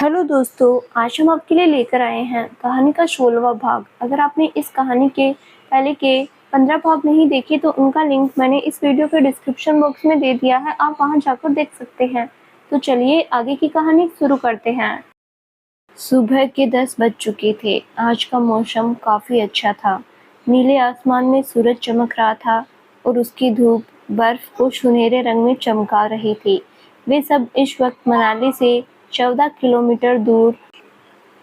Hello दोस्तों, आज हम आपके लिए लेकर आए हैं कहानी का 16वां भाग। अगर आपने इस कहानी के पहले के 15 भाग नहीं देखे तो उनका लिंक मैंने इस वीडियो के डिस्क्रिप्शन बॉक्स में दे दिया है, आप वहां जाकर देख सकते हैं। तो चलिए आगे की कहानी शुरू करते हैं। सुबह के 10 बज चुके थे। आज का मौसम काफ़ी अच्छा था। नीले आसमान में सूरज चमक रहा था और उसकी धूप बर्फ को सुनहरे रंग में चमका रही थी। वे सब इस वक्त मनाली से 14 किलोमीटर दूर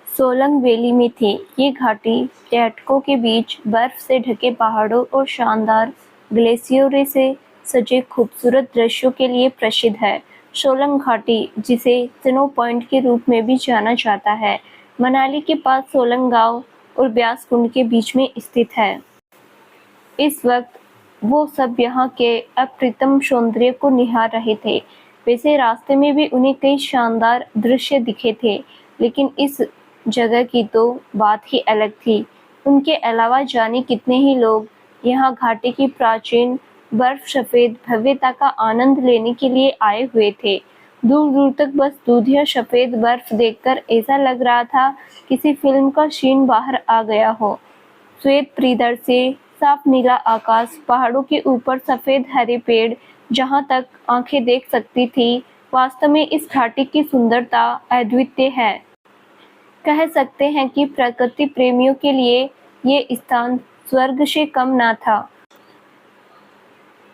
सोलंग वैली में थे। ये घाटी पर्यटकों के बीच बर्फ से ढके पहाड़ों और शानदार ग्लेशियरों से सजे खूबसूरत दृश्यों के लिए प्रसिद्ध है। सोलंग घाटी, जिसे स्नो पॉइंट के रूप में भी जाना जाता है, मनाली के पास सोलंग गांव और ब्यास कुंड के बीच में स्थित है। इस वक्त वो सब यहाँ के अप्रतिम सौंदर्य को निहार रहे थे। वैसे रास्ते में भी उन्हें कई शानदार दृश्य दिखे थे, लेकिन इस जगह की तो बात ही अलग थी। उनके अलावा जाने कितने ही लोग यहाँ घाटी की प्राचीन बर्फ सफेद भव्यता का आनंद लेने के लिए आए हुए थे। दूर दूर तक बस दूधिया सफेद बर्फ देखकर ऐसा लग रहा था किसी फिल्म का सीन बाहर आ गया हो। श्वेत परिदर से साफ नीला आकाश, पहाड़ों के ऊपर सफेद हरे पेड़, जहां तक आंखें देख सकती थी। वास्तव में इस घाटी की सुंदरता अद्वितीय है। कह सकते हैं कि प्रकृति प्रेमियों के लिए ये स्थान स्वर्ग से कम ना था।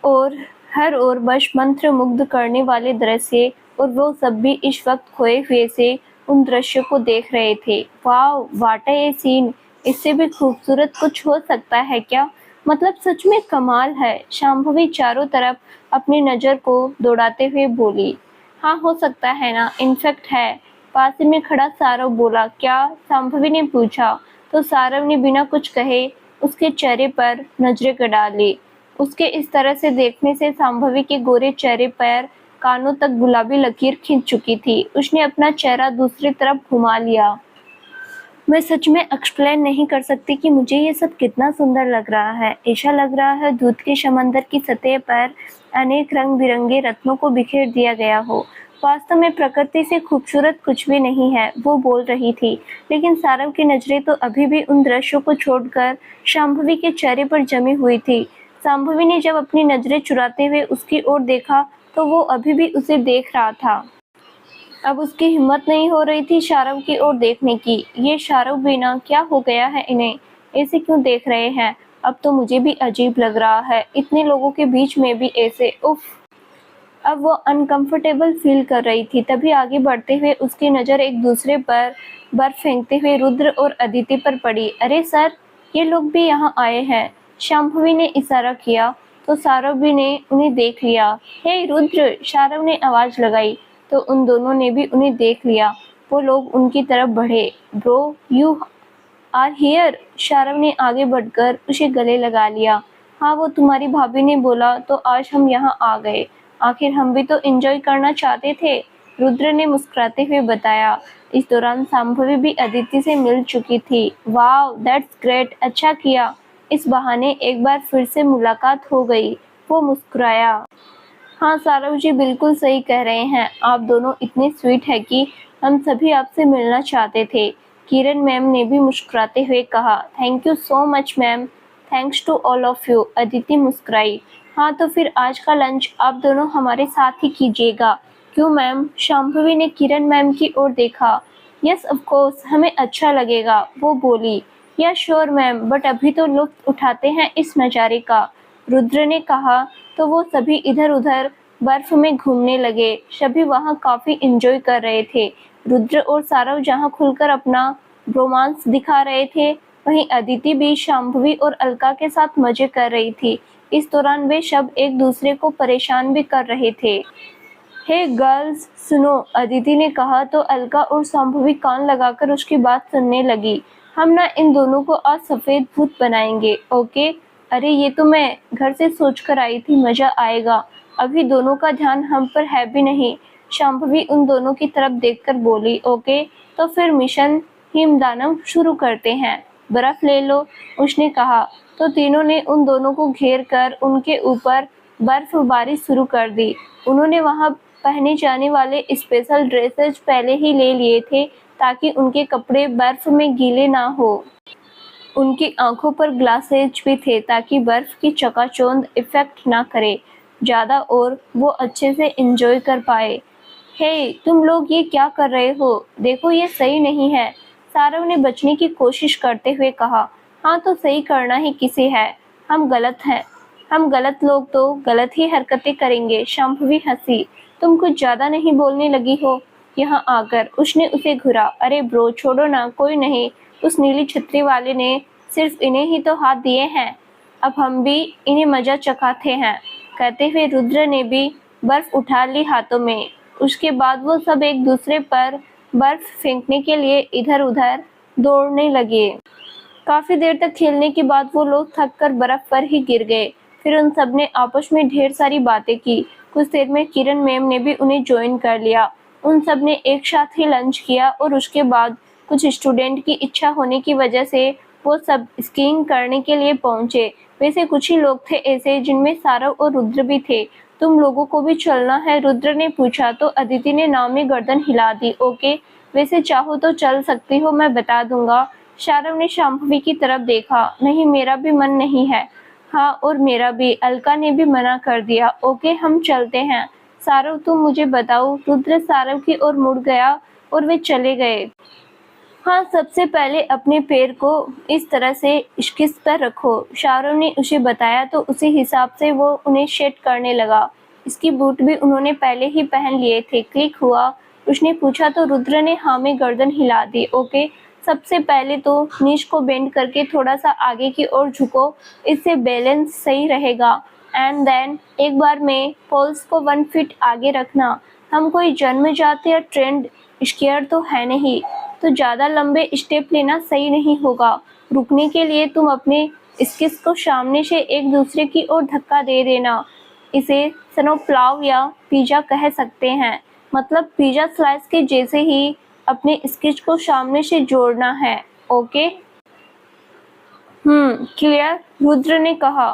और हर ओर बस मंत्र मुग्ध करने वाले दृश्य, और वो सब भी इस वक्त खोए हुए से उन दृश्यों को देख रहे थे। वाह, व्हाट ए सीन! इससे भी खूबसूरत कुछ हो सकता है क्या? मतलब सच में कमाल है। शांभवी चारों तरफ अपनी नजर को दौड़ाते हुए बोली। हाँ, हो सकता है ना, इनफैक्ट है। पास ही में खड़ा सारव बोला। क्या? शांभवी ने पूछा तो सारव ने बिना कुछ कहे उसके चेहरे पर नजरें गड़ा ली। उसके इस तरह से देखने से शांभवी के गोरे चेहरे पर कानों तक गुलाबी लकीर खींच चुकी थी। उसने अपना चेहरा दूसरी तरफ घुमा लिया। मैं सच में एक्सप्लेन नहीं कर सकती कि मुझे ये सब कितना सुंदर लग रहा है। ऐसा लग रहा है दूध के समंदर की सतह पर अनेक रंग बिरंगे रत्नों को बिखेर दिया गया हो। वास्तव में प्रकृति से खूबसूरत कुछ भी नहीं है, वो बोल रही थी। लेकिन सारव की नजरें तो अभी भी उन दृश्यों को छोड़कर शांभवी के चेहरे पर जमी हुई थी। शांभवी ने जब अपनी नजरें चुराते हुए उसकी ओर देखा तो वो अभी भी उसे देख रहा था। अब उसकी हिम्मत नहीं हो रही थी शारव की ओर देखने की। ये शारव बिना क्या हो गया है इन्हें? ऐसे क्यों देख रहे हैं? अब तो मुझे भी अजीब लग रहा है, इतने लोगों के बीच में भी ऐसे। उफ! अब वो अनकंफर्टेबल फील कर रही थी। तभी आगे बढ़ते हुए उसकी नज़र एक दूसरे पर बर्फ फेंकते हुए रुद्र और अदिति पर पड़ी। अरे सर, ये लोग भी यहाँ आए हैं। शांभवी ने इशारा किया तो सारव भी ने उन्हें देख लिया। हे रुद्र, शारव ने आवाज़ लगाई तो उन दोनों ने भी उन्हें देख लिया। वो लोग उनकी तरफ बढ़े। Bro, you are here. Sharav ने आगे बढ़कर उसे गले लगा लिया। हाँ, वो तुम्हारी भाभी ने बोला तो आज हम यहाँ आ गए। आखिर हम भी तो एंजॉय करना चाहते थे, रुद्र ने मुस्कुराते हुए बताया। इस दौरान शांभवी भी अदिति से मिल चुकी थी। वाह, दैट्स ग्रेट, अच्छा किया, इस बहाने एक बार फिर से मुलाकात हो गई। वो मुस्कुराया। हाँ सारव जी बिल्कुल सही कह रहे हैं, आप दोनों इतने स्वीट है कि हम सभी आपसे मिलना चाहते थे। किरण मैम ने भी मुस्कुराते हुए कहा। Thank you so much ma'am, thanks to all of you, Aditi मुस्कुराई। हाँ तो फिर आज का लंच आप दोनों हमारे साथ ही कीजिएगा। क्यों मैम? शांभवी ने किरण मैम की ओर देखा। यस ऑफ कोर्स, हमें अच्छा लगेगा, वो बोली। या श्योर मैम, बट अभी तो लुत्फ उठाते हैं इस नज़ारे का, रुद्र ने कहा। तो वो सभी इधर उधर बर्फ में घूमने लगे। सभी वहाँ काफी एंजॉय कर रहे थे। रुद्र और सारव जहाँ खुलकर अपना रोमांस दिखा रहे थे, वहीं अदिति भी शांभवी और अलका के साथ मजे कर रही थी। इस दौरान वे सब एक दूसरे को परेशान भी कर रहे थे। हे गर्ल्स सुनो, अदिति ने कहा तो अलका और शांभवी कान लगाकर उसकी बात सुनने लगी। हम ना इन दोनों को आज सफेद भूत बनाएंगे, ओके? अरे ये तो मैं घर से सोच कर आई थी, मजा आएगा। अभी दोनों का ध्यान हम पर है भी नहीं। शांभवी उन दोनों की तरफ देखकर बोली। ओके, तो फिर मिशन हिमदानव शुरू करते हैं। बर्फ ले लो, उसने कहा। तो तीनों ने उन दोनों को घेर कर उनके ऊपर बर्फबारी शुरू कर दी। उन्होंने वहां पहने जाने वाले स्पेशल ड्रेसेस पहले ही ले लिए थे ताकि उनके कपड़े बर्फ में गीले ना हो। उनकी आंखों पर ग्लासेज भी थे ताकि बर्फ की चकाचौंध इफेक्ट ना करे ज़्यादा और वो अच्छे से एंजॉय कर पाए। हे, तुम लोग ये क्या कर रहे हो? देखो ये सही नहीं है, सारव ने बचने की कोशिश करते हुए कहा। हाँ तो सही करना ही किसे है, हम गलत हैं। हम गलत लोग तो गलत ही हरकतें करेंगे। शांभवी हंसी। तुम कुछ ज्यादा नहीं बोलने लगी हो यहाँ आकर? उसने उसे घूरा। अरे ब्रो छोड़ो ना, कोई नहीं, उस नीली छतरी वाले ने सिर्फ इन्हें ही तो हाथ दिए हैं, अब हम भी इन्हें मजा चखाते हैं। कहते हुए रुद्र ने भी बर्फ उठा ली हाथों में। उसके बाद वो सब एक दूसरे पर बर्फ फेंकने के लिए इधर उधर दौड़ने लगे। काफी देर तक खेलने के बाद वो लोग थक कर बर्फ पर ही गिर गए। फिर उन सब ने आपस में ढेर सारी बातें की। कुछ देर में किरण मैम ने भी उन्हें ज्वाइन कर लिया। उन सब ने एक साथ ही लंच किया और उसके बाद कुछ स्टूडेंट की इच्छा होने की वजह से वो सब स्कीइंग करने के लिए पहुंचे। वैसे कुछ ही लोग थे ऐसे जिनमें सारव और रुद्र भी थे। तुम लोगों को भी चलना है? रुद्र ने पूछा तो अदिति ने नाव में गर्दन हिला दी। ओके, वैसे चाहो तो चल सकती हो, मैं बता दूंगा। शारव ने शांभवी की तरफ देखा। नहीं, मेरा भी मन नहीं है। हाँ और मेरा भी, अलका ने भी मना कर दिया। ओके हम चलते हैं। सारव तुम मुझे बताओ। रुद्र सारव की ओर मुड़ गया और वे चले गए। हाँ, सबसे पहले अपने पैर को इस तरह से स्किस पर रखो। शारव ने उसे बताया तो उसी हिसाब से वो उन्हें सेट करने लगा। इसकी बूट भी उन्होंने पहले ही पहन लिए थे। क्लिक हुआ? उसने पूछा तो रुद्र ने हाँ में गर्दन हिला दी। ओके, सबसे पहले तो नीज को बेंड करके थोड़ा सा आगे की ओर झुको, इससे बैलेंस सही रहेगा। एंड देन एक बार में पोल्स को 1 फीट आगे रखना। हम कोई जन्मजात या ट्रेंड स्कीयर तो है नहीं, तो ज़्यादा लंबे स्टेप लेना सही नहीं होगा। रुकने के लिए तुम अपने स्किस को सामने से एक दूसरे की ओर धक्का दे देना। इसे स्नोप्लाव या पिज़्ज़ा कह सकते हैं, मतलब पिज़्ज़ा स्लाइस के जैसे ही अपने स्किस को सामने से जोड़ना है। Okay clear? रुद्र ने कहा।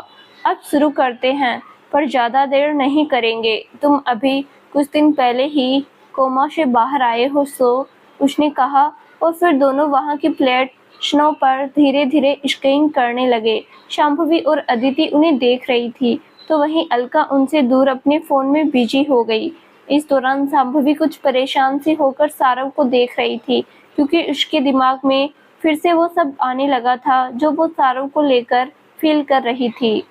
अब शुरू करते हैं, पर ज़्यादा देर नहीं करेंगे। तुम अभी कुछ दिन पहले ही कोमा से बाहर आए हो, सो उसने कहा। और फिर दोनों वहाँ की प्लेट स्नो पर धीरे धीरे स्कीइंग करने लगे। शांभवी और अदिति उन्हें देख रही थी तो वहीं अलका उनसे दूर अपने फ़ोन में बिजी हो गई। इस दौरान शांभवी कुछ परेशान सी होकर सारव को देख रही थी, क्योंकि उसके दिमाग में फिर से वो सब आने लगा था जो वो सारव को लेकर फील कर रही थी।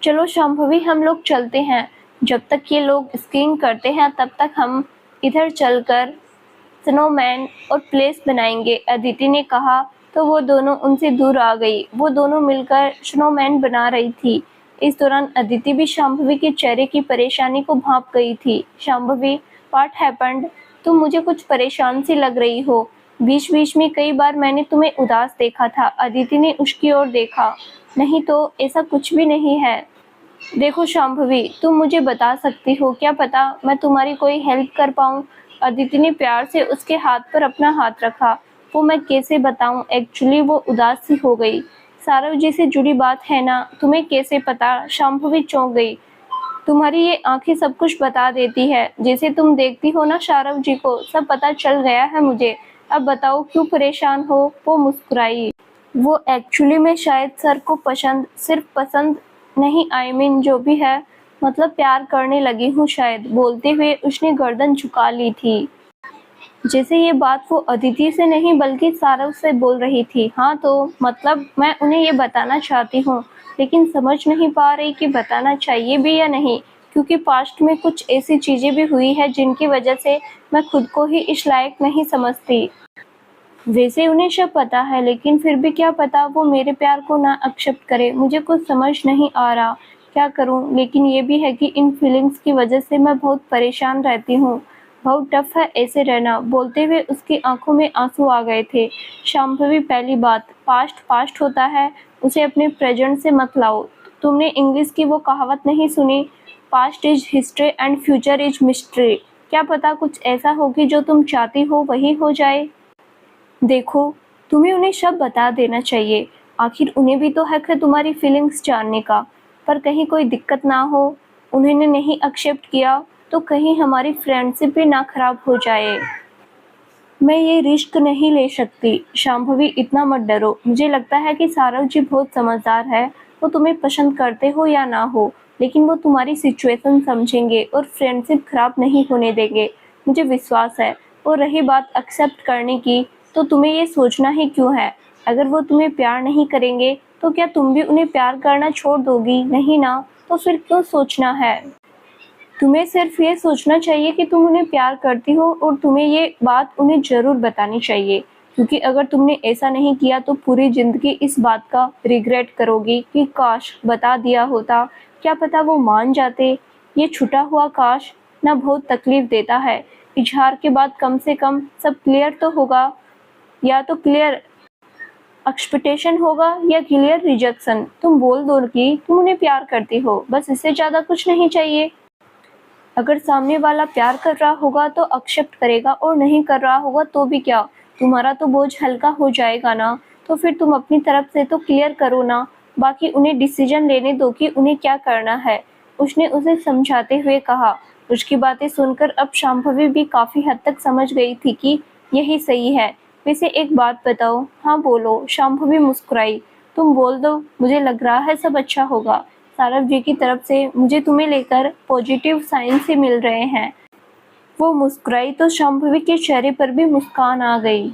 चलो शांभवी, हम लोग चलते हैं। जब तक ये लोग स्कीइंग करते हैं तब तक हम इधर चलकर स्नोमैन और प्लेस बनाएंगे, अदिति ने कहा। तो वो दोनों उनसे दूर आ गई। वो दोनों मिलकर स्नोमैन बना रही थी। इस दौरान अदिति भी शांभवी के चेहरे की परेशानी को भांप गई थी। Shambhavi, what happened? तुम मुझे कुछ परेशान सी लग रही हो। बीच बीच में कई बार मैंने तुम्हें उदास देखा था। अदिति ने उसकी ओर देखा। नहीं तो ऐसा कुछ भी नहीं है। देखो शांभवी, तुम मुझे बता सकती हो, क्या पता मैं तुम्हारी कोई हेल्प कर पाऊँ। अदिति ने प्यार से उसके हाथ पर अपना हाथ रखा। वो मैं कैसे बताऊं, एक्चुअली वो उदास सी हो गई। सारव जी से जुड़ी बात है ना, तुम्हें कैसे पता? शांभवी चौंक गई। तुम्हारी ये आंखें सब कुछ बता देती है, जैसे तुम देखती हो ना सारव जी को, सब पता चल गया है मुझे। अब बताओ क्यों परेशान हो? वो मुस्कुराई। वो एक्चुअली में शायद सर को सिर्फ पसंद नहीं, आई मीन जो भी है, मतलब प्यार करने लगी हूँ शायद। बोलते हुए उसने गर्दन झुका ली थी, जैसे ये बात वो अदिति से नहीं बल्कि सारव से बोल रही थी। हाँ तो मतलब मैं उन्हें ये बताना चाहती हूँ, लेकिन समझ नहीं पा रही कि बताना चाहिए भी या नहीं, क्योंकि पास्ट में कुछ ऐसी चीज़ें भी हुई है जिनकी वजह से मैं खुद को ही इस लायक नहीं समझती। वैसे उन्हें सब पता है, लेकिन फिर भी क्या पता वो मेरे प्यार को ना एक्सेप्ट करे। मुझे कुछ समझ नहीं आ रहा क्या करूं, लेकिन ये भी है कि इन फीलिंग्स की वजह से मैं बहुत परेशान रहती हूँ। बहुत टफ है ऐसे रहना। बोलते हुए उसकी आंखों में आंसू आ गए थे। शांभवी, पहली बात, पास्ट पास्ट होता है, उसे अपने प्रेजेंट से मत लाओ। तुमने इंग्लिश की वो कहावत नहीं सुनी, past is history and future is mystery. क्या पता कुछ ऐसा हो कि जो तुम चाहती हो वही हो जाए। देखो, तुम्हें उन्हें सब बता देना चाहिए, आखिर उन्हें भी तो हक है तुम्हारी फीलिंग्स जानने का। पर कहीं कोई दिक्कत ना हो, उन्होंने नहीं एक्सेप्ट किया तो कहीं हमारी फ्रेंडशिप भी ना खराब हो जाए। मैं ये रिस्क नहीं ले सकती। शांभवी, इतना मत डरो। मुझे लगता है कि सारव जी बहुत समझदार है। वो तुम्हें पसंद करते हो या ना हो, लेकिन वो तुम्हारी सिचुएशन समझेंगे और फ्रेंडशिप खराब नहीं होने देंगे। मुझे विश्वास है। और रही बात एक्सेप्ट करने की, तो तुम्हें ये सोचना ही क्यों है? अगर वो तुम्हें प्यार नहीं करेंगे तो क्या तुम भी उन्हें प्यार करना छोड़ दोगी? नहीं ना, तो फिर क्यों सोचना है? तुम्हें सिर्फ ये सोचना चाहिए कि तुम उन्हें प्यार करती हो और तुम्हें ये बात उन्हें ज़रूर बतानी चाहिए, क्योंकि अगर तुमने ऐसा नहीं किया तो पूरी ज़िंदगी इस बात का रिग्रेट करोगी कि काश बता दिया होता, क्या पता वो मान जाते। ये छुटा हुआ काश ना बहुत तकलीफ देता है। इजहार के बाद कम से कम सब क्लियर तो होगा, या तो क्लियर एक्सपेक्टेशन होगा या क्लियर रिजेक्शन। तुम बोल दो कि तुम उन्हें प्यार करती हो, बस इससे ज़्यादा कुछ नहीं चाहिए। अगर सामने वाला प्यार कर रहा होगा तो एक्सेप्ट करेगा, और नहीं कर रहा होगा तो भी क्या, तुम्हारा तो बोझ हल्का हो जाएगा ना। तो फिर तुम अपनी तरफ से तो क्लियर करो ना, बाकी उन्हें डिसीजन लेने दो कि उन्हें क्या करना है। उसने उसे समझाते हुए कहा। उसकी बातें सुनकर अब शांभवी भी काफी हद तक समझ गई थी कि यही सही है। वैसे एक बात बताओ। हाँ बोलो। शांभवी मुस्कुराई। तुम बोल दो, मुझे लग रहा है सब अच्छा होगा। सारव जी की तरफ से मुझे तुम्हें लेकर पॉजिटिव साइन से मिल रहे हैं। वो मुस्कुराई तो शांभवी के चेहरे पर भी मुस्कान आ गई।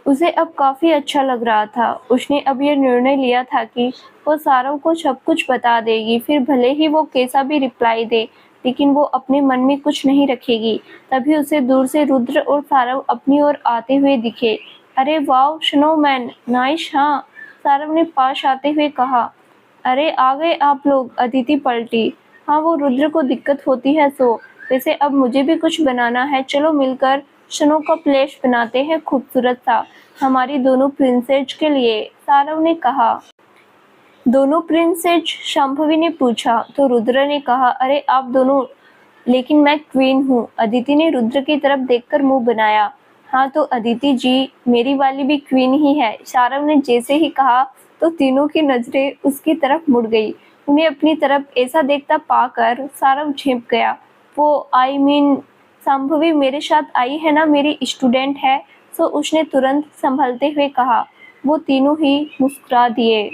उसे अब काफी अच्छा लग रहा था। उसने अब यह निर्णय लिया था कि वो सारव को सब कुछ बता देगी, फिर भले ही वो कैसा भी रिप्लाई दे, लेकिन वो अपने मन में कुछ नहीं रखेगी। तभी उसे दूर से रुद्र और सारव अपनी ओर आते हुए दिखे। अरे वाह स्नोमैन, नाइस। हाँ, सारव ने पास आते हुए कहा। अरे आ गए आप लोग। अदिति पलटी। हाँ, वो रुद्र को दिक्कत होती है सो। वैसे अब मुझे भी कुछ बनाना है, चलो मिलकर स्नो का प्लेस बनाते हैं खूबसूरत सा, हमारी दोनों प्रिंसेस के लिए, सारव ने कहा। दोनों प्रिंसेस? शांभवी ने पूछा। तो रुद्र ने कहा, अरे आप दोनों, लेकिन मैं क्वीन हूँ। अदिति ने रुद्र की तरफ देखकर मुंह बनाया। हाँ तो अदिति जी, मेरी वाली भी क्वीन ही है। सारव ने जैसे ही कहा तो तीनों की नजरें उसकी तरफ मुड़ गई। उन्हें अपनी तरफ ऐसा देखता पाकर सारव झेप गया। वो आई मीन शांभवी मेरे साथ आई है ना, मेरी स्टूडेंट है। सो उसने तुरंत संभलते हुए कहा। वो तीनों ही मुस्कुरा दिए।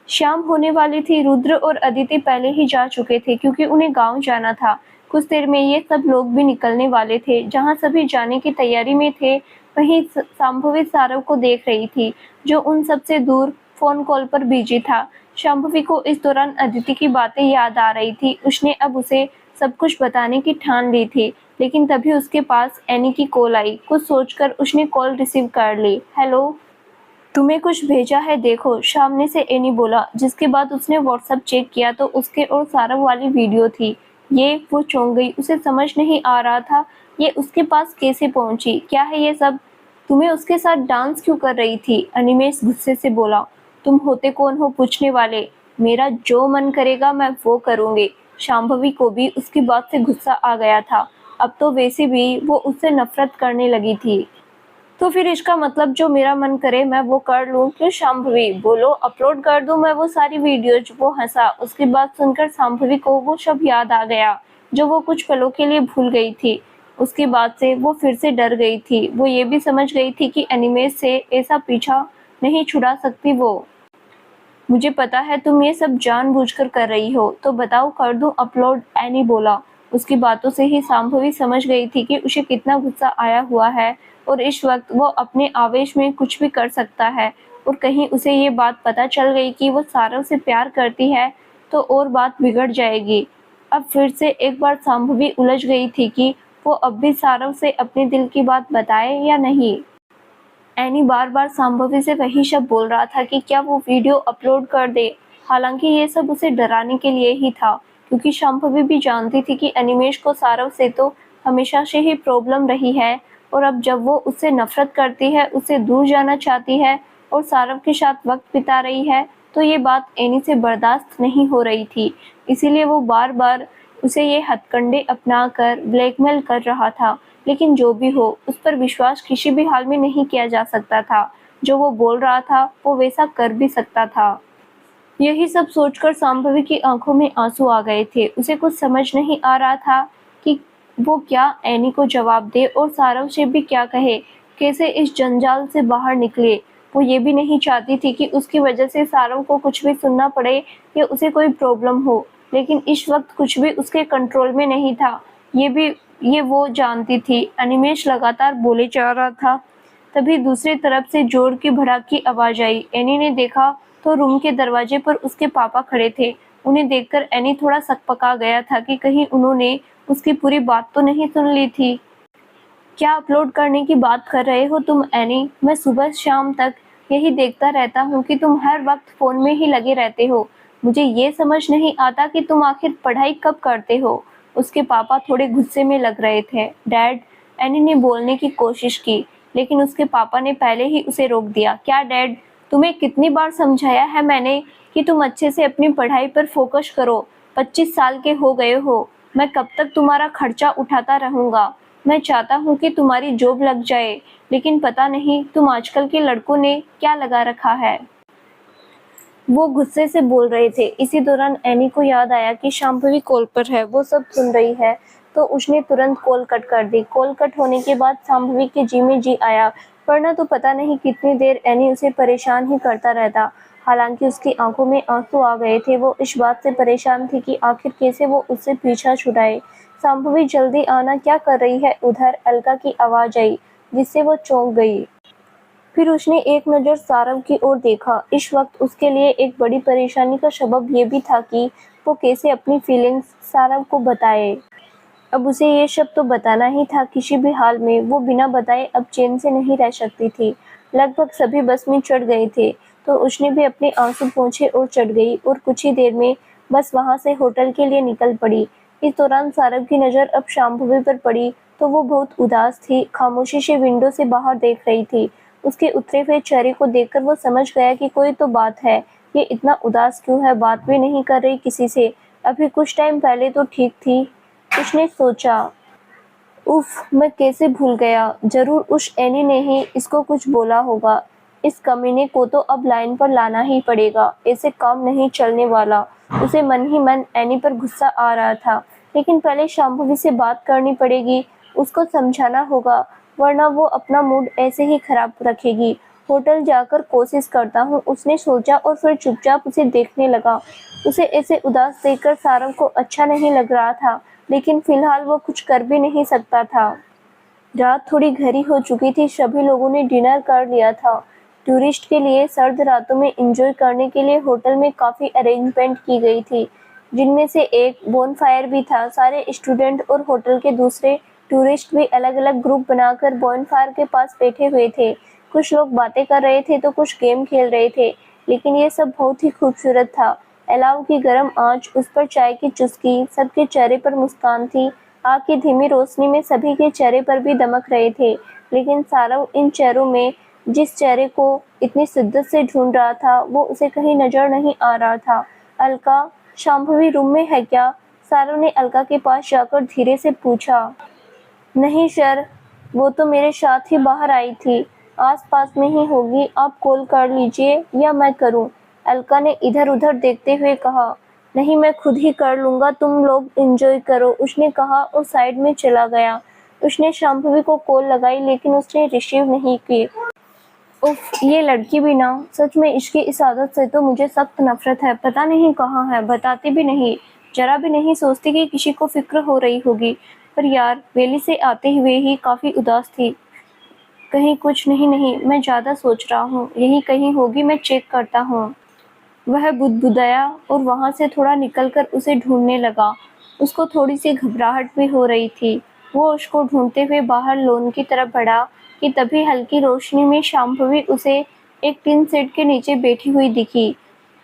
शाम होने वाली थी। रुद्र और अदिति पहले ही जा चुके थे क्योंकि उन्हें गांव जाना था। कुछ देर में ये सब लोग भी निकलने वाले थे। जहां सभी जाने की तैयारी में थे, वहीं शांभवी सारव को देख रही थी, जो उन सबसे दूर फोन कॉल पर बिजी था। शांभवी को इस दौरान अदिति की बातें याद आ रही थी। उसने अब उसे सब कुछ बताने की ठान ली थी, लेकिन तभी उसके पास एनी की कॉल आई। कुछ सोचकर उसने कॉल रिसीव कर ली। हेलो, तुम्हें कुछ भेजा है देखो, सामने से एनी बोला, जिसके बाद उसने व्हाट्सएप चेक किया तो उसके और सारव वाली वीडियो थी। ये वो चौंक गई। उसे समझ नहीं आ रहा था ये उसके पास कैसे पहुंची। क्या है ये सब? तुम्हें उसके साथ डांस क्यों कर रही थी? अनिमेश गुस्से से बोला। तुम होते कौन हो पूछने वाले? मेरा जो मन करेगा मैं वो करूंगी। शांभवी को भी उसकी बात से गुस्सा आ गया था। अब तो वैसे भी वो उससे नफरत करने लगी थी। तो फिर इसका मतलब जो मेरा मन करे मैं वो कर लूं? क्यों शांभवी? बोलो, अपलोड कर दूं मैं वो सारी वीडियोज। वो हंसा। उसकी बात सुनकर शांभवी को वो सब याद आ गया जो वो कुछ पलों के लिए भूल गई थी। उसकी बात से वो फिर से डर गई थी। वो ये भी समझ गई थी कि एनिमेश से ऐसा पीछा नहीं छुड़ा सकती वो। मुझे पता है तुम ये सब जानबूझकर कर रही हो, तो बताओ कर दूं अपलोड? एनी बोला। उसकी बातों से ही शांभवी समझ गई थी कि उसे कितना गुस्सा आया हुआ है और इस वक्त वो अपने आवेश में कुछ भी कर सकता है। और कहीं उसे ये बात पता चल गई कि वो सारव से प्यार करती है तो और बात बिगड़ जाएगी। अब फिर से एक बार शांभवी उलझ गई थी कि वो अब भी सारव से अपने दिल की बात बताए या नहीं। एनी बार बार शांभवी से वही शब्द बोल रहा था कि क्या वो वीडियो अपलोड कर दे। हालांकि ये सब उसे डराने के लिए ही था, क्योंकि शांभवी भी जानती थी कि अनिमेश को सारव से तो हमेशा से ही प्रॉब्लम रही है, और अब जब वो उससे नफरत करती है, उससे दूर जाना चाहती है और सारव के साथ वक्त बिता रही है, तो ये बात एनी से बर्दाश्त नहीं हो रही थी। इसीलिए वो बार बार उसे ये हथकंडे अपनाकर ब्लैकमेल कर रहा था। लेकिन जो भी हो, उस पर विश्वास किसी भी हाल में नहीं किया जा सकता था। जो वो बोल रहा था वो वैसा कर भी सकता था। यही सब सोचकर शांभवी की आंखों में आंसू आ गए थे। उसे कुछ समझ नहीं आ रहा था कि वो क्या एनी को जवाब दे और सारव से भी क्या कहे, कैसे इस जंजाल से बाहर निकले। वो ये भी नहीं चाहती थी कि उसकी वजह से सारव को कुछ भी सुनना पड़े या उसे कोई प्रॉब्लम हो, लेकिन इस वक्त कुछ भी उसके कंट्रोल में नहीं था। ये वो जानती थी। अनिमेष लगातार बोले जा रहा था। तभी दूसरी तरफ से जोर की भड़ाक की आवाज आई। एनी ने देखा तो रूम के दरवाजे पर उसके पापा खड़े थे। उन्हें देखकर एनी थोड़ा सकपका गया था कि कहीं उन्होंने उसकी पूरी बात तो नहीं सुन ली थी। क्या अपलोड करने की बात कर रहे हो तुम एनी? मैं सुबह शाम तक यही देखता रहता हूँ कि तुम हर वक्त फोन में ही लगे रहते हो। मुझे ये समझ नहीं आता कि तुम आखिर पढ़ाई कब करते हो। उसके पापा थोड़े गुस्से में लग रहे थे। डैड, एनी ने बोलने की कोशिश की, लेकिन उसके पापा ने पहले ही उसे रोक दिया। क्या डैड, तुम्हें कितनी बार समझाया है मैंने कि तुम अच्छे से अपनी पढ़ाई पर फोकस करो। 25 साल के हो गए हो। मैं कब तक तुम्हारा खर्चा उठाता रहूंगा। मैं चाहता हूँ कि तुम्हारी जॉब लग जाए, लेकिन पता नहीं तुम आजकल के लड़कों ने क्या लगा रखा है। वो गुस्से से बोल रहे थे। इसी दौरान एनी को याद आया कि शांभवी कॉल पर है, वो सब सुन रही है, तो उसने तुरंत कॉल कट कर दी। कॉल कट होने के बाद शांभवी के जी में जी आया, वरना तो पता नहीं कितनी देर एनी उसे परेशान ही करता रहता। हालांकि उसकी आंखों में आंसू आ गए थे। वो इस बात से परेशान थी कि आखिर कैसे वो उससे पीछा छुड़ाए। शांभवी, जल्दी आना, क्या कर रही है उधर? अलका की आवाज आई, जिससे वो चौंक गई। फिर उसने एक नज़र सारव की ओर देखा। इस वक्त उसके लिए एक बड़ी परेशानी का सबब ये भी था कि वो कैसे अपनी फीलिंग्स सारव को बताए। अब उसे ये सब तो बताना ही था किसी भी हाल में। वो बिना बताए अब चैन से नहीं रह सकती थी। लगभग सभी बस में चढ़ गए थे, तो उसने भी अपने आंसू पोंछे और चढ़ गई और कुछ ही देर में बस वहां से होटल के लिए निकल पड़ी। इस दौरान सारव की नज़र अब शांभवी पर पड़ी, तो वो बहुत उदास थी। खामोशी से विंडो से बाहर देख रही थी। उसके उतरे हुए चेहरे को देखकर वो समझ गया कि कोई तो बात है। ये इतना उदास क्यों है? बात भी नहीं कर रही किसी से। अभी कुछ टाइम पहले तो ठीक थी। उसने सोचा, उफ, मैं कैसे भूल गया। जरूर उस एनी ने ही इसको कुछ बोला होगा। इस कमीने को तो अब लाइन पर लाना ही पड़ेगा। ऐसे काम नहीं चलने वाला। उसे मन ही मन एनी पर गुस्सा आ रहा था, लेकिन पहले शांभवी से बात करनी पड़ेगी। उसको समझाना होगा, वरना वो अपना मूड ऐसे ही खराब रखेगी। होटल जाकर कोशिश करता हूँ, उसने सोचा और फिर चुपचाप उसे देखने लगा। उसे ऐसे उदास देखकर सारव को अच्छा नहीं लग रहा था, लेकिन फिलहाल वो कुछ कर भी नहीं सकता था। रात थोड़ी गहरी हो चुकी थी। सभी लोगों ने डिनर कर लिया था। टूरिस्ट के लिए सर्द रातों में एंजॉय करने के लिए होटल में काफ़ी अरेंजमेंट की गई थी, जिनमें से एक बोनफायर भी था। सारे स्टूडेंट और होटल के दूसरे टूरिस्ट भी अलग अलग ग्रुप बनाकर बोनफायर के पास बैठे हुए थे। कुछ लोग बातें कर रहे थे तो कुछ गेम खेल रहे थे, लेकिन ये सब बहुत ही खूबसूरत था। अलाव की गर्म आंच, उस पर चाय की चुस्की, सबके चेहरे पर मुस्कान थी। आग की धीमी रोशनी में सभी के चेहरे पर भी दमक रहे थे, लेकिन सारव इन चेहरों में जिस चेहरे को इतनी शिद्दत से ढूंढ रहा था, वो उसे कहीं नजर नहीं आ रहा था। अलका, शांभवी रूम में है क्या? सारव ने अलका के पास जाकर धीरे से पूछा। नहीं सर, वो तो मेरे साथ ही बाहर आई थी। आस-पास में ही होगी। आप कॉल कर लीजिए या मैं करूं? अलका ने इधर-उधर देखते हुए कहा। नहीं, मैं खुद ही कर लूंगा, तुम लोग एंजॉय करो, उसने कहा और साइड में चला गया। उसने शांभवी को कॉल लगाई, लेकिन उसने रिसीव नहीं की। उफ, ये लड़की भी ना, सच में इसकी इस आदत से तो मुझे सख्त नफरत है। पता नहीं कहाँ है, बताती भी नहीं। जरा भी नहीं सोचती कि किसी को फिक्र हो रही होगी। पर यार, वैली से आते हुए ही काफ़ी उदास थी। कहीं कुछ नहीं, मैं ज़्यादा सोच रहा हूँ। यही कहीं होगी, मैं चेक करता हूँ। वह बुदबुदाया और वहाँ से थोड़ा निकलकर उसे ढूंढने लगा। उसको थोड़ी सी घबराहट भी हो रही थी। वो उसको ढूंढते हुए बाहर लॉन की तरफ बढ़ा कि तभी हल्की रोशनी में शांभवी उसे एक टिन शेड के नीचे बैठी हुई दिखी।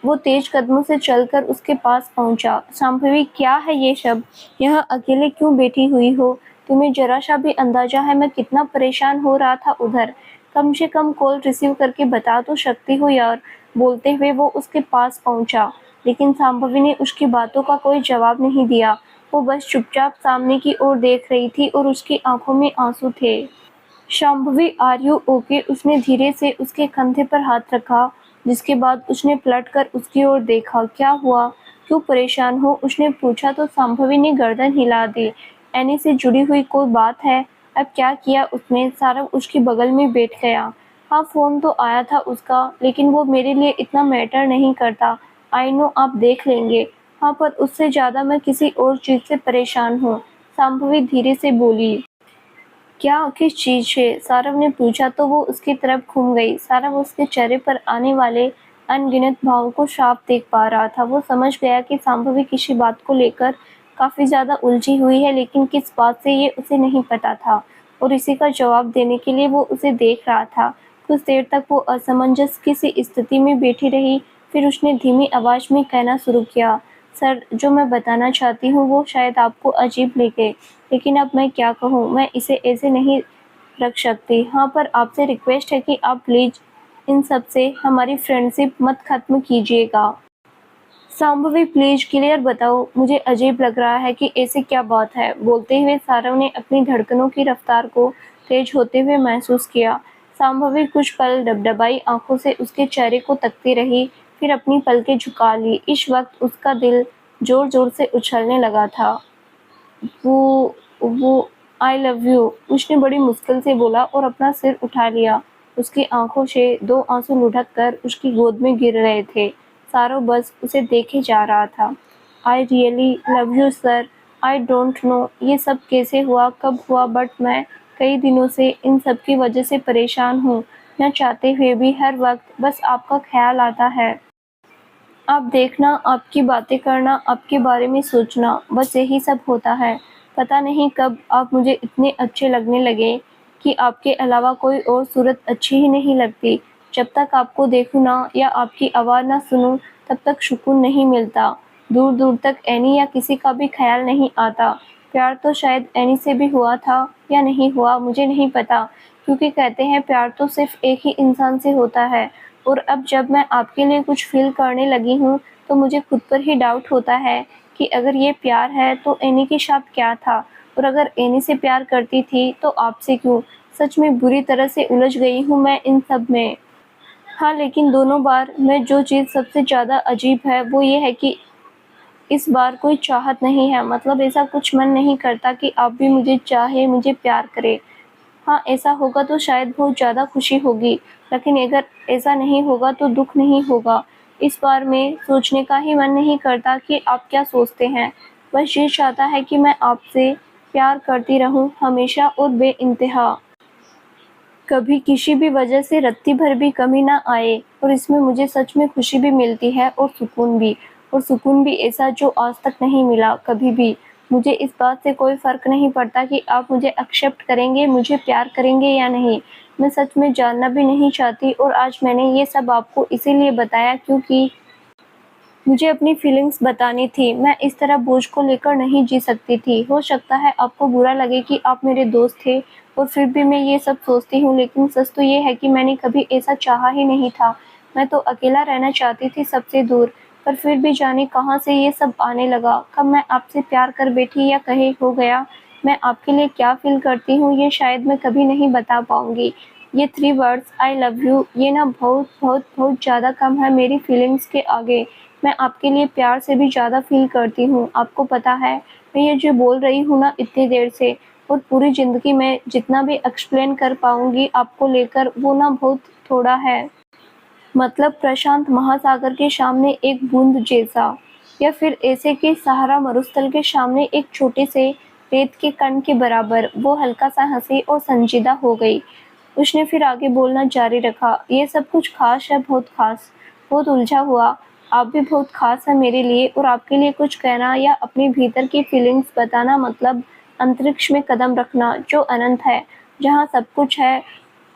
वो तेज कदमों से चलकर उसके पास पहुंचा। शांभवी, क्या है ये सब? यहाँ अकेले क्यों बैठी हुई हो? तुम्हें जरा सा भी अंदाजा है मैं कितना परेशान हो रहा था उधर? कम से कम कॉल रिसीव करके बता तो सकती हो यार। बोलते हुए वो उसके पास पहुंचा, लेकिन शांभवी ने उसकी बातों का कोई जवाब नहीं दिया। वो बस चुपचाप सामने की ओर देख रही थी और उसकी आंखों में आंसू थे। Shambhavi, are you okay? उसने धीरे से उसके कंधे पर हाथ रखा, जिसके बाद उसने पलटकर उसकी ओर देखा। क्या हुआ? क्यों परेशान हो? उसने पूछा तो शांभवी ने गर्दन हिला दी। एनी से जुड़ी हुई कोई बात है? अब क्या किया उसने? सारव उसके बगल में बैठ गया। हाँ, फ़ोन तो आया था उसका, लेकिन वो मेरे लिए इतना मैटर नहीं करता। आई नो आप देख लेंगे। हाँ, पर उससे ज़्यादा मैं किसी और चीज़ से परेशान हूँ, शांभवी धीरे से बोली। क्या, किस चीज़ से? सारव ने पूछा तो वो उसकी तरफ घूम गई। सारव उसके चेहरे पर आने वाले अनगिनत भावों को साफ देख पा रहा था। वो समझ गया कि शांभवी किसी बात को लेकर काफ़ी ज़्यादा उलझी हुई है, लेकिन किस बात से ये उसे नहीं पता था, और इसी का जवाब देने के लिए वो उसे देख रहा था। कुछ देर तक वो असमंजस की सी स्थिति में बैठी रही, फिर उसने धीमी आवाज़ में कहना शुरू किया, सर, जो मैं बताना चाहती हूँ वो शायद आपको अजीब लगे, लेकिन अब मैं क्या कहूँ, मैं इसे ऐसे नहीं रख सकती। हाँ, पर आपसे रिक्वेस्ट है कि आप प्लीज़ इन सब से हमारी फ्रेंडशिप मत ख़त्म कीजिएगा। शांभवी प्लीज़ क्लियर बताओ, मुझे अजीब लग रहा है कि ऐसी क्या बात है। बोलते हुए सारव ने अपनी धड़कनों की रफ्तार को तेज होते हुए महसूस किया। शांभवी कुछ पल डबडबाई आंखों से उसके चेहरे को तकती रही, फिर अपनी पलकें झुका ली। इस वक्त उसका दिल जोर जोर से उछलने लगा था। वो आई लव यू, उसने बड़ी मुश्किल से बोला और अपना सिर उठा लिया। उसकी आंखों से दो आंसू लुढ़क कर उसकी गोद में गिर रहे थे। सारो बस उसे देखे जा रहा था। I really love you sir. I don't know ये सब कैसे हुआ, कब हुआ, बट मैं कई दिनों से इन सब की वजह से परेशान हूँ। न चाहते हुए भी हर वक्त बस आपका ख्याल आता है। आप देखना, आपकी बातें करना, आपके बारे में सोचना, बस यही सब होता है। पता नहीं कब आप मुझे इतने अच्छे लगने लगे कि आपके अलावा कोई और सूरत अच्छी ही नहीं लगती। जब तक आपको देखूँ ना या आपकी आवाज़ ना सुनूँ, तब तक सुकून नहीं मिलता। दूर-दूर तक एनी या किसी का भी ख्याल नहीं आता। प्यार तो शायद एनी से भी हुआ था या नहीं हुआ, मुझे नहीं पता, क्योंकि कहते हैं प्यार तो सिर्फ़ एक ही इंसान से होता है। और अब जब मैं आपके लिए कुछ फ़ील करने लगी हूँ, तो मुझे खुद पर ही डाउट होता है कि अगर ये प्यार है तो एनी के साथ क्या था? और अगर एनी से प्यार करती थी तो आपसे क्यों? सच में बुरी तरह से उलझ गई हूँ मैं इन सब में। हाँ, लेकिन दोनों बार में जो चीज़ सबसे ज़्यादा अजीब है वो ये है कि इस बार कोई चाहत नहीं है, मतलब ऐसा कुछ मन नहीं करता कि आप भी मुझे चाहें, मुझे प्यार करें। हाँ, ऐसा होगा तो शायद बहुत ज़्यादा खुशी होगी, लेकिन अगर ऐसा नहीं होगा तो दुःख नहीं होगा। इस बार में सोचने का ही मन नहीं करता कि आप क्या सोचते हैं। बस ये चाहता है कि मैं आपसे प्यार करती रहूँ हमेशा और बेइंतहा। कभी किसी भी वजह से रत्ती भर भी कमी ना आए, और इसमें मुझे सच में खुशी भी मिलती है और सुकून भी ऐसा जो आज तक नहीं मिला कभी भी। मुझे इस बात से कोई फ़र्क नहीं पड़ता कि आप मुझे एक्सेप्ट करेंगे, मुझे प्यार करेंगे या नहीं। मैं सच में जानना भी नहीं चाहती, और आज मैंने ये सब आपको इसीलिए बताया क्योंकि मुझे अपनी फीलिंग्स बतानी थी। मैं इस तरह बोझ को लेकर नहीं जी सकती थी। हो सकता है आपको बुरा लगे कि आप मेरे दोस्त थे और फिर भी मैं ये सब सोचती हूँ, लेकिन सच तो ये है कि मैंने कभी ऐसा चाहा ही नहीं था। मैं तो अकेला रहना चाहती थी, सबसे दूर, पर फिर भी जाने कहाँ से ये सब आने लगा। कब मैं आपसे प्यार कर बैठी या कहीं हो गया। मैं आपके लिए क्या फ़ील करती हूँ ये शायद मैं कभी नहीं बता पाऊँगी। ये 3 वर्ड्स आई लव यू, ये ना बहुत बहुत बहुत ज़्यादा कम है मेरी फीलिंग्स के आगे। मैं आपके लिए प्यार से भी ज़्यादा फ़ील करती हूँ। आपको पता है, मैं ये जो बोल रही हूँ ना इतनी देर से, और पूरी ज़िंदगी में जितना भी एक्सप्लेन कर पाऊँगी आपको लेकर, वो ना बहुत थोड़ा है। मतलब प्रशांत महासागर के सामने एक बूंद जैसा, या फिर ऐसे कि सहारा मरुस्थल के सामने एक छोटे से रेत के कण के बराबर। वो हल्का सा हंसी और संजीदा हो गई। उसने फिर आगे बोलना जारी रखा, ये सब कुछ खास है, बहुत खास, बहुत उलझा हुआ। आप भी बहुत खास है मेरे लिए, और आपके लिए कुछ कहना या अपने भीतर की फीलिंग्स बताना मतलब अंतरिक्ष में कदम रखना जो अनंत है, जहाँ सब कुछ है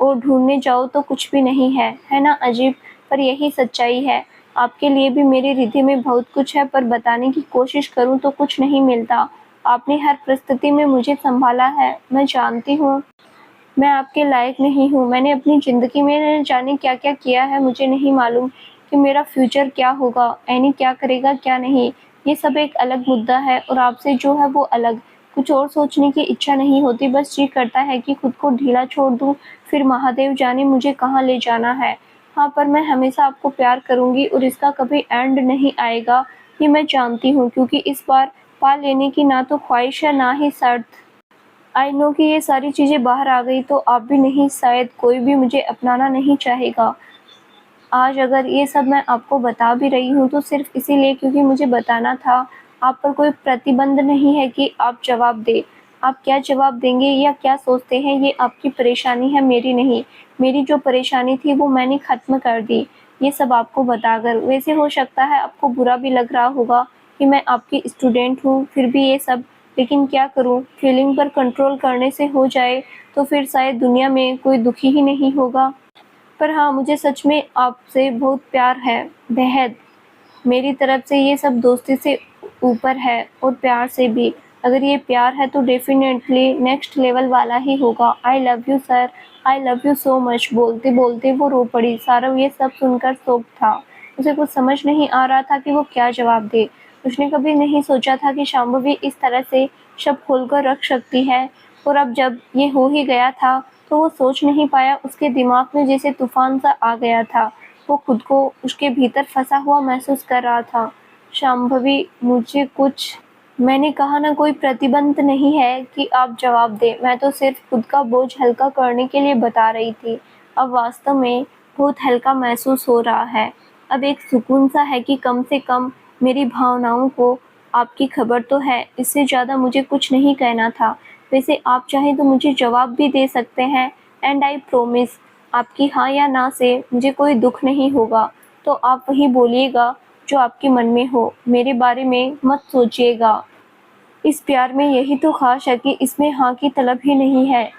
और ढूंढने जाओ तो कुछ भी नहीं है ना अजीब? पर यही सच्चाई है। आपके लिए भी मेरे हृदय में बहुत कुछ है, पर बताने की कोशिश करूं तो कुछ नहीं मिलता। आपने हर परिस्थिति में मुझे संभाला है। मैं जानती हूँ मैं आपके लायक नहीं हूँ। मैंने अपनी ज़िंदगी में न जाने क्या-क्या किया है, मुझे नहीं मालूम कि मेरा फ्यूचर क्या होगा, एनी क्या करेगा, क्या नहीं। ये सब एक अलग मुद्दा है, और आपसे जो है वो अलग। कुछ और सोचने की इच्छा नहीं होती, बस जी करता है कि खुद को ढीला छोड़ दूँ, फिर महादेव जाने मुझे कहाँ ले जाना है। हाँ, पर मैं हमेशा आपको प्यार करूँगी और इसका कभी एंड नहीं आएगा, ये मैं जानती हूँ, क्योंकि इस बार पा लेने की ना तो ख्वाहिश है ना ही शर्त। आई नो कि ये सारी चीज़ें बाहर आ गई तो आप भी नहीं, शायद कोई भी मुझे अपनाना नहीं चाहेगा। आज अगर ये सब मैं आपको बता भी रही हूँ तो सिर्फ़ इसीलिए क्योंकि मुझे बताना था। आप पर कोई प्रतिबंध नहीं है कि आप जवाब दें। आप क्या जवाब देंगे या क्या सोचते हैं ये आपकी परेशानी है, मेरी नहीं। मेरी जो परेशानी थी वो मैंने ख़त्म कर दी, ये सब आपको बताकर। वैसे हो सकता है आपको बुरा भी लग रहा होगा कि मैं आपकी स्टूडेंट हूँ, फिर भी ये सब, लेकिन क्या करूँ, फीलिंग पर कंट्रोल करने से हो जाए तो फिर शायद दुनिया में कोई दुखी ही नहीं होगा। पर हाँ, मुझे सच में आपसे बहुत प्यार है, बेहद। मेरी तरफ से ये सब दोस्ती से ऊपर है और प्यार से भी। अगर ये प्यार है तो डेफ़िनेटली नेक्स्ट लेवल वाला ही होगा। I love you sir, I love you so much. बोलते-बोलते वो रो पड़ी। सारव ये सब सुनकर शॉक था। उसे कुछ समझ नहीं आ रहा था कि वो क्या जवाब दे। उसने कभी नहीं सोचा था कि शांभवी इस तरह से सब खोलकर रख सकती है, और अब जब ये हो ही गया था तो वो सोच नहीं पाया। उसके दिमाग में जैसे तूफान सा आ गया था। वो खुद को उसके भीतर फंसा हुआ महसूस कर रहा था। शांभवी, मुझे कुछ, मैंने कहा ना, कोई प्रतिबंध नहीं है कि आप जवाब दें। मैं तो सिर्फ खुद का बोझ हल्का करने के लिए बता रही थी। अब वास्तव में बहुत हल्का महसूस हो रहा है। अब एक सुकून सा है कि कम से कम मेरी भावनाओं को आपकी खबर तो है। इससे ज़्यादा मुझे कुछ नहीं कहना था। वैसे आप चाहें तो मुझे जवाब भी दे सकते हैं, एंड आई प्रोमिस आपकी हाँ या ना से मुझे कोई दुख नहीं होगा। तो आप वही बोलिएगा जो आपके मन में हो। मेरे बारे में मत सोचिएगा। इस प्यार में यही तो ख़ास है कि इसमें हाँ की तलब ही नहीं है,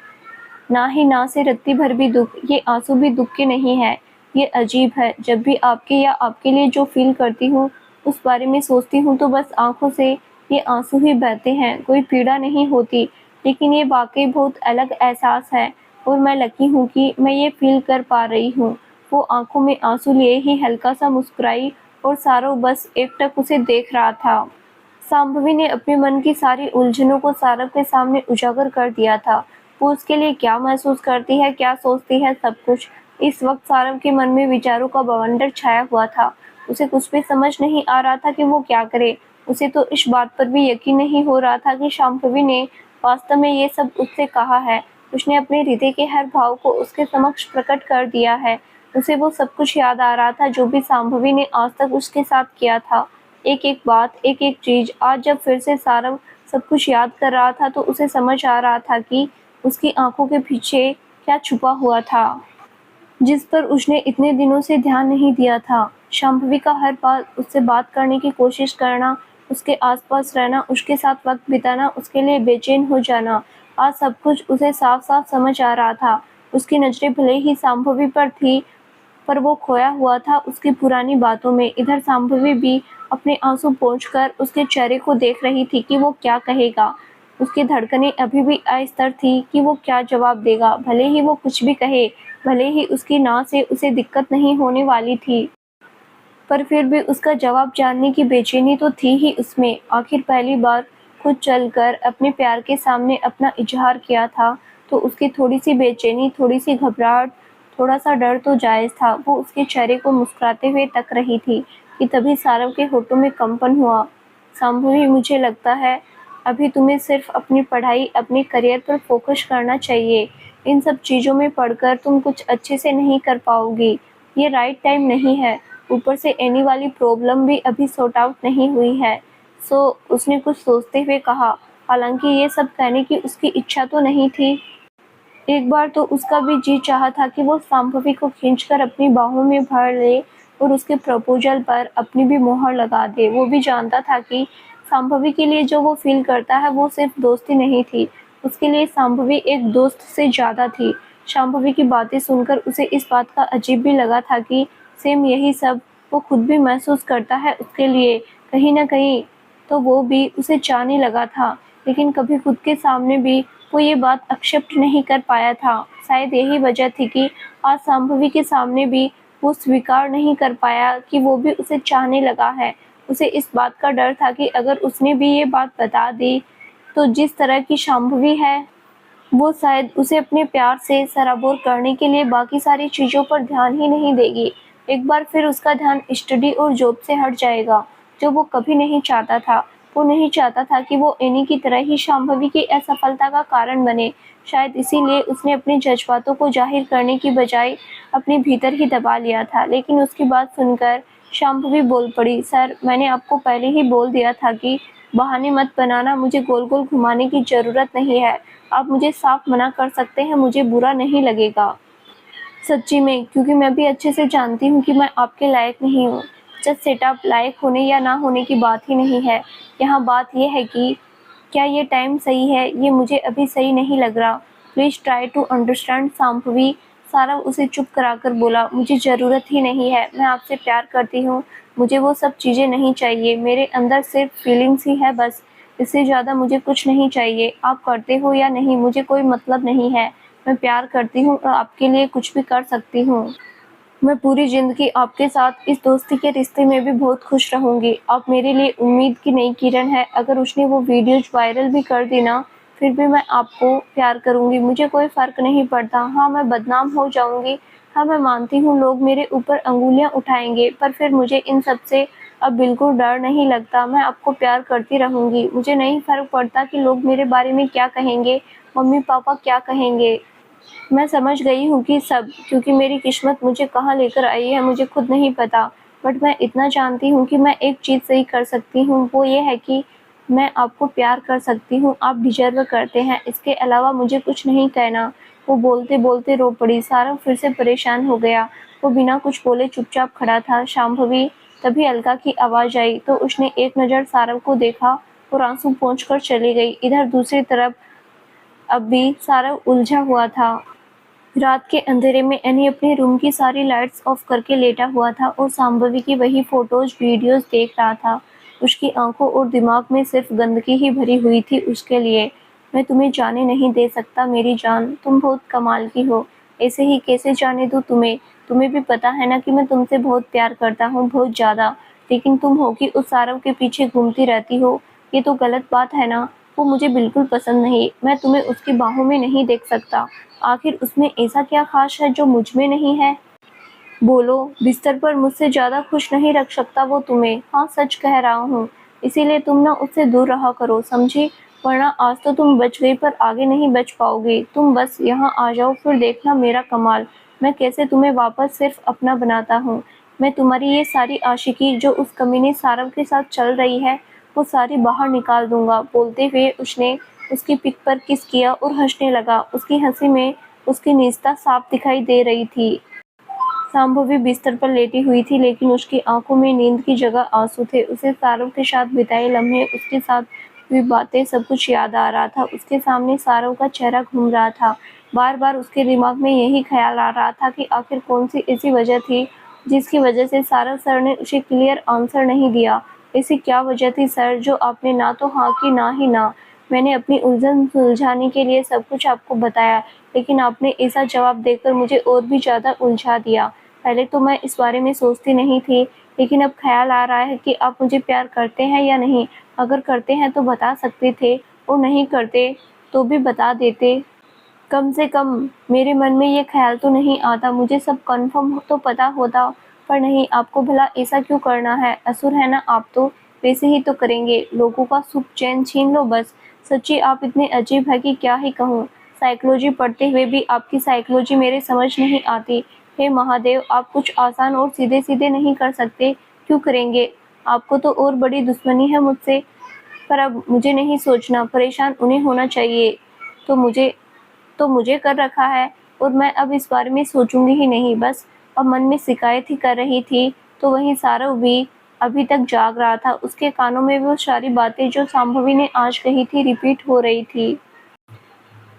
ना ही ना से रत्ती भर भी दुख। ये आंसू भी दुख के नहीं है। ये अजीब है, जब भी आपके या आपके लिए जो फ़ील करती हूँ उस बारे में सोचती हूँ तो बस आँखों से ये आंसू ही बहते हैं, कोई पीड़ा नहीं होती। लेकिन ये वाक़ई बहुत अलग एहसास है, और मैं लकी हूँ कि मैं ये फ़ील कर पा रही हूँ। वो आँखों में आंसू लिए ही हल्का सा मुस्कुराई, और सारव बस एकटक उसे देख रहा था। शांभवी ने अपने मन की सारी उलझनों को सारव के सामने उजागर कर दिया था। वो उसके लिए क्या महसूस करती है, क्या सोचती है, सब कुछ। इस वक्त सारव के मन में विचारों का बवंडर छाया हुआ था। उसे कुछ भी समझ नहीं आ रहा था कि वो क्या करे। उसे तो इस बात पर भी यकीन नहीं हो रहा था कि शांभवी ने वास्तव में ये सब उससे कहा है। उसने अपने हृदय के हर भाव को उसके समक्ष प्रकट कर दिया है। उसे वो सब कुछ याद आ रहा था जो भी शांभवी ने आज तक उसके साथ किया था। एक-एक बात, एक-एक चीज़। आज जब फिर से सारव सब कुछ याद कर रहा था तो उसे समझ आ रहा था कि उसकी आँखों के पीछे क्या छुपा हुआ था, जिस पर उसने इतने दिनों से ध्यान नहीं दिया था। शांभवी का हर बार उससे बात करने की कोशिश करना, उसके आस-पास रहना, उसके साथ वक़्त बिताना, उसके लिए बेचैन हो जाना, आज सब कुछ उसे साफ-साफ समझ आ रहा था। उसकी नज़रें भले ही शांभवी पर थी, पर वो खोया हुआ था उसकी पुरानी बातों में। इधर शांभवी भी अपने आंसू पोंछकर उसके चेहरे को देख रही थी कि वो क्या कहेगा। उसकी धड़कनें अभी भी अस्थिर थी कि वो क्या जवाब देगा। भले ही वो कुछ भी कहे, भले ही उसकी ना से उसे दिक्कत नहीं होने वाली थी, पर फिर भी उसका जवाब जानने की बेचैनी तो थी ही उसमें। आखिर पहली बार खुद चलकर अपने प्यार के सामने अपना इज़हार किया था, तो उसकी थोड़ी-सी बेचैनी, थोड़ी-सी घबराहट, थोड़ा-सा डर तो जायज़ था। वो उसके चेहरे को मुस्कुराते हुए तक रही थी कि तभी सारव के होठों में कंपन हुआ। शांभवी, मुझे लगता है अभी तुम्हें सिर्फ अपनी पढ़ाई, अपने करियर पर फोकस करना चाहिए। इन सब चीज़ों में पढ़कर तुम कुछ अच्छे से नहीं कर पाओगी। ये राइट टाइम नहीं है। ऊपर से एनी वाली प्रॉब्लम भी अभी सॉर्ट आउट नहीं हुई है। उसने कुछ सोचते हुए कहा। हालांकि ये सब कहने की उसकी इच्छा तो नहीं थी। एक बार तो उसका भी जी चाहा था कि वो शांभवी को खींचकर अपनी बाहों में भर ले और उसके प्रपोजल पर अपनी भी मोहर लगा दे। वो भी जानता था कि शांभवी के लिए जो वो फील करता है वो सिर्फ दोस्ती नहीं थी, उसके लिए शांभवी एक दोस्त से ज़्यादा थी। शांभवी की बातें सुनकर उसे इस बात का अजीब भी लगा था कि सेम यही सब वो खुद भी महसूस करता है उसके लिए। कहीं न कहीं तो वो भी उसे चाहने लगा था, लेकिन कभी खुद के सामने भी वो ये बात एक्सेप्ट नहीं कर पाया था। शायद यही वजह थी कि आज शांभवी के सामने भी वो स्वीकार नहीं कर पाया कि वो भी उसे चाहने लगा है। उसे इस बात का डर था कि अगर उसने भी ये बात बता दी, तो जिस तरह की शांभवी है, वो शायद उसे अपने प्यार से सराबोर करने के लिए बाकी सारी चीज़ों पर ध्यान ही नहीं देगी। एक बार फिर उसका ध्यान स्टडी और जॉब से हट जाएगा, जो वो कभी नहीं चाहता था। वो नहीं चाहता था कि वो एनी की तरह ही शांभवी की असफलता का कारण बने। शायद इसीलिए उसने अपने जज्बातों को जाहिर करने की बजाय अपने भीतर ही दबा लिया था। लेकिन उसकी बात सुनकर शांभवी बोल पड़ी, सर, मैंने आपको पहले ही बोल दिया था कि बहाने मत बनाना, मुझे गोल गोल घुमाने की ज़रूरत नहीं है। आप मुझे साफ मना कर सकते हैं, मुझे बुरा नहीं लगेगा। सच्ची में, क्योंकि मैं भी अच्छे से जानती हूँ कि मैं आपके लायक नहीं हूँ। जस्ट सेटअप लायक होने या ना होने की बात ही नहीं है। यहाँ बात यह है कि क्या ये टाइम सही है, ये मुझे अभी सही नहीं लग रहा। Please try to understand Shambhavi. सारा उसे चुप कराकर बोला, मुझे ज़रूरत ही नहीं है, मैं आपसे प्यार करती हूँ, मुझे वो सब चीज़ें नहीं चाहिए, मेरे अंदर सिर्फ फीलिंग्स ही है बस, इससे ज़्यादा मुझे कुछ नहीं चाहिए। आप करते हो या नहीं मुझे कोई मतलब नहीं है, मैं प्यार करती हूँ और आपके लिए कुछ भी कर सकती हूँ। मैं पूरी ज़िंदगी आपके साथ इस दोस्ती के रिश्ते में भी बहुत खुश रहूँगी। आप मेरे लिए उम्मीद की नई किरण है। अगर उसने वो वीडियोज़ वायरल भी कर दी ना, फिर भी मैं आपको प्यार करूँगी, मुझे कोई फ़र्क नहीं पड़ता। हाँ, मैं बदनाम हो जाऊँगी, हाँ, मैं मानती हूँ लोग मेरे ऊपर अंगुलियाँ उठाएँगे, पर फिर मुझे इन सब से अब बिल्कुल डर नहीं लगता। मैं आपको प्यार करती रहूँगी, मुझे नहीं फ़र्क पड़ता कि लोग मेरे बारे में क्या कहेंगे, मम्मी-पापा क्या कहेंगे। मैं समझ गई हूँ कि सब, क्योंकि मेरी किस्मत मुझे कहाँ लेकर आई है मुझे खुद नहीं पता। बट मैं इतना जानती हूँ कि मैं एक चीज़ सही कर सकती हूँ, वो ये है कि मैं आपको प्यार कर सकती हूँ, आप डिज़र्व करते हैं, इसके अलावा मुझे कुछ नहीं कहना। वो बोलते-बोलते रो पड़ी। सारंग फिर से परेशान हो गया। वो बिना कुछ बोले चुपचाप खड़ा था। शांभवी, तभी अलका की आवाज़ आई तो उसने एक नज़र सारंग को देखा और आंसू पोंछ कर चली गई। इधर दूसरी तरफ अब भी सारंग उलझा हुआ था। रात के अंधेरे में एनी अपने रूम की सारी लाइट्स ऑफ करके लेटा हुआ था और शांभवी की वही फोटोज वीडियोस देख रहा था। उसकी आंखों और दिमाग में सिर्फ गंदगी ही भरी हुई थी उसके लिए। मैं तुम्हें जाने नहीं दे सकता मेरी जान, तुम बहुत कमाल की हो। ऐसे ही कैसे जाने दूँ तुम्हें? तुम्हें भी पता है ना कि मैं तुमसे बहुत प्यार करता हूँ, बहुत ज़्यादा। लेकिन तुम हो कि उस सारव के पीछे घूमती रहती हो, ये तो गलत बात है ना। वो मुझे बिल्कुल पसंद नहीं, मैं तुम्हें उसकी बाहों में नहीं देख सकता। आखिर उसमें ऐसा क्या खास है जो मुझ में नहीं है? बोलो, बिस्तर पर मुझसे ज़्यादा खुश नहीं रख सकता वो तुम्हें। हाँ, सच कह रहा हूँ। इसीलिए तुम ना उससे दूर रहा करो, समझी? वरना आज तो तुम बच गई पर आगे नहीं बच पाओगी। तुम बस यहाँ आ जाओ, फिर देखना मेरा कमाल। मैं कैसे तुम्हें वापस सिर्फ अपना बनाता हूँ। मैं तुम्हारी ये सारी आशिकी जो उस कमीने सारव के साथ चल रही है, वो सारी बाहर निकाल दूंगा। बोलते हुए उसने उसकी पिक पर किस किया और हंसने लगा। उसकी हंसी में उसकी निजता साफ दिखाई दे रही थी। शांभवी बिस्तर पर लेटी हुई थी, लेकिन उसकी आंखों में नींद की जगह आंसू थे। उसे सारव के साथ बिताए लम्हे, उसके साथ हुई बातें, सब कुछ याद आ रहा था। उसके सामने सारव का चेहरा घूम रहा था। बार बार उसके दिमाग में यही ख्याल आ रहा था कि आखिर कौन सी ऐसी वजह थी जिसकी वजह से सारव सर ने उसे क्लियर आंसर नहीं दिया। ऐसी क्या वजह थी सर जो आपने ना तो हाँ की ना ही ना? मैंने अपनी उलझन सुलझाने के लिए सब कुछ आपको बताया, लेकिन आपने ऐसा जवाब देकर मुझे और भी ज़्यादा उलझा दिया। पहले तो मैं इस बारे में सोचती नहीं थी, लेकिन अब ख्याल आ रहा है कि आप मुझे प्यार करते हैं या नहीं। अगर करते हैं तो बता सकते थे, और नहीं करते तो भी बता देते। कम से कम मेरे मन में ये ख्याल तो नहीं आता। मुझे सब कन्फर्म तो पता होता, पर नहीं, आपको भला ऐसा क्यों करना है? असुर है ना आप तो, वैसे ही तो करेंगे। लोगों का सुख चैन छीन लो बस। सच्ची आप इतने अजीब है कि क्या ही कहूँ। साइकोलॉजी पढ़ते हुए भी आपकी साइकोलॉजी मेरे समझ नहीं आती। हे महादेव, आप कुछ आसान और सीधे सीधे नहीं कर सकते? क्यों करेंगे? आपको तो और बड़ी दुश्मनी है मुझसे। पर अब मुझे नहीं सोचना, परेशान उन्हें होना चाहिए तो मुझे कर रखा है, और मैं अब इस बारे में सोचूंगी ही नहीं। बस अब मन में शिकायत ही कर रही थी। तो वहीं सारव भी अभी तक जाग रहा था। उसके कानों में वो सारी बातें जो शांभवी ने आज कही थी रिपीट हो रही थी।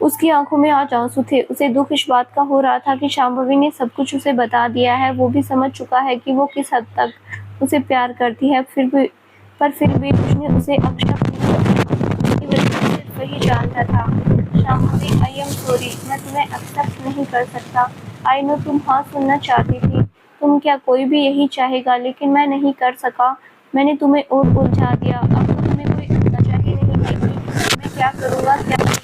उसकी आंखों में आज आंसू थे। उसे दुख इस बात का हो रहा था कि शांभवी ने सब कुछ उसे बता दिया है। वो भी समझ चुका है कि वो किस हद तक उसे प्यार करती है। फिर भी उसने उसे एक्सेप्ट नहीं किया। उसकी वजह से सिर्फ वही जानता था। शांभवी, आई एम सॉरी, मैं तुम्हें एक्सेप्ट नहीं कर सकता। आई नो तुम हाँ सुनना चाहती थी। तुम क्या, कोई भी यही चाहेगा, लेकिन मैं नहीं कर सका। मैंने तुम्हें और उलझा दिया। अब तो तुम्हें कोई वजह ही नहीं है कि मैं क्या करूँगा, क्या नहीं।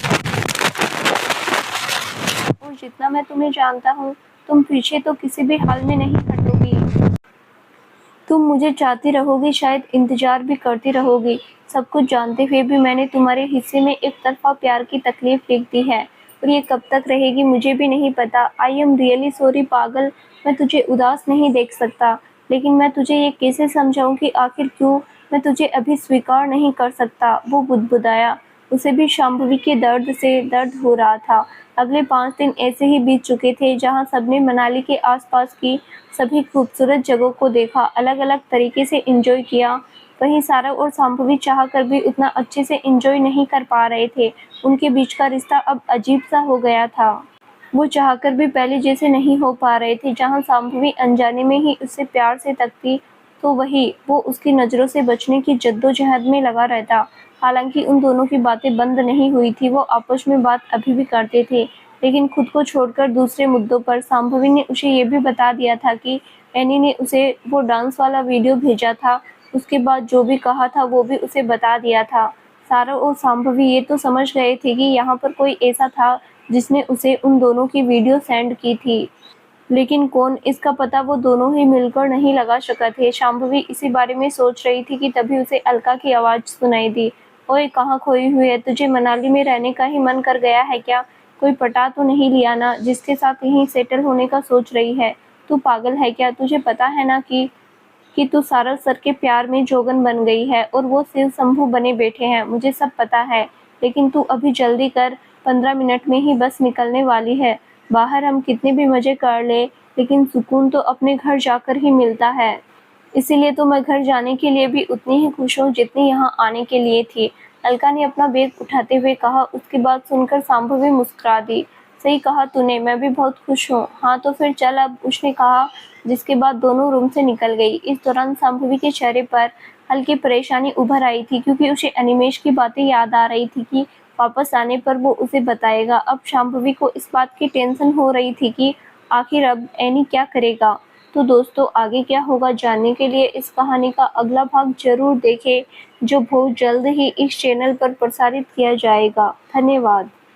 और जितना मैं तुम्हें जानता हूँ, तुम पीछे तो किसी भी हाल में नहीं हटोगी। तुम मुझे चाहती रहोगी, शायद इंतजार भी करती रहोगी। सब कुछ जानते हुए भी मैंने तुम्हारे हिस्से में एक तरफा प्यार की तकलीफ लिख दी है, और ये कब तक रहेगी मुझे भी नहीं पता। आई एम रियली सॉरी पागल, मैं तुझे उदास नहीं देख सकता, लेकिन मैं तुझे ये कैसे समझाऊं कि आखिर क्यों मैं तुझे अभी स्वीकार नहीं कर सकता। वो बुदबुदाया। उसे भी शांभवी के दर्द से दर्द हो रहा था। अगले 5 दिन ऐसे ही बीत चुके थे, जहाँ सबने मनाली के आसपास की सभी खूबसूरत जगहों को देखा, अलग अलग तरीके से एंजॉय किया। वहीं सारा और शांभवी चाह कर भी उतना अच्छे से एंजॉय नहीं कर पा रहे थे। उनके बीच का रिश्ता अब अजीब सा हो गया था। वो चाहकर भी पहले जैसे नहीं हो पा रहे थे। जहाँ शांभवी अनजाने में ही उससे प्यार से तकती, तो वही वो उसकी नज़रों से बचने की जद्दोजहद में लगा रहता। हालांकि उन दोनों की बातें बंद नहीं हुई थी, वो आपस में बात अभी भी करते थे, लेकिन खुद को छोड़कर दूसरे मुद्दों पर। शांभवी ने उसे ये भी बता दिया था कि एनी ने उसे वो डांस वाला वीडियो भेजा था। उसके बाद जो भी कहा था वो भी उसे बता दिया था। सारा और शांभवी ये तो समझ गए थे कि यहाँ पर कोई ऐसा था जिसने उसे उन दोनों की वीडियो सेंड की थी, लेकिन कौन, इसका पता वो दोनों ही मिलकर नहीं लगा सका थे। शांभवी इसी बारे में सोच रही थी कि तभी उसे अलका की आवाज़ सुनाई दी। ओए, कहाँ खोई हुई है? तुझे मनाली में रहने का ही मन कर गया है क्या? कोई पटा तो नहीं लिया ना, जिसके साथ यहीं सेटल होने का सोच रही है? तू पागल है क्या? तुझे पता है ना कि तू सारा सर के प्यार में जोगन बन गई है और वो शिव शंभू बने बैठे हैं। मुझे सब पता है, लेकिन तू अभी जल्दी कर, 15 मिनट में ही बस निकलने वाली है। बाहर हम कितने भी मजे कर ले, लेकिन सुकून तो अपने घर जाकर ही मिलता है। इसीलिए तो मैं घर जाने के लिए भी उतनी ही खुश हूँ जितनी यहाँ आने के लिए थी। अलका ने अपना बैग उठाते हुए कहा। उसकी बात सुनकर शांभवी मुस्कुरा दी। सही कहा तूने, मैं भी बहुत खुश हूँ। हाँ तो फिर चल अब, उसने कहा, जिसके बाद दोनों रूम से निकल गई। इस दौरान शांभवी के चेहरे पर हल्की परेशानी उभर आई थी, क्योंकि उसे अनिमेष की बातें याद आ रही थी कि वापस आने पर वो उसे बताएगा। अब शांभवी को इस बात की टेंशन हो रही थी कि आखिर अब एनी क्या करेगा। तो दोस्तों, आगे क्या होगा जानने के लिए इस कहानी का अगला भाग जरूर देखें, जो बहुत जल्द ही इस चैनल पर प्रसारित किया जाएगा। धन्यवाद।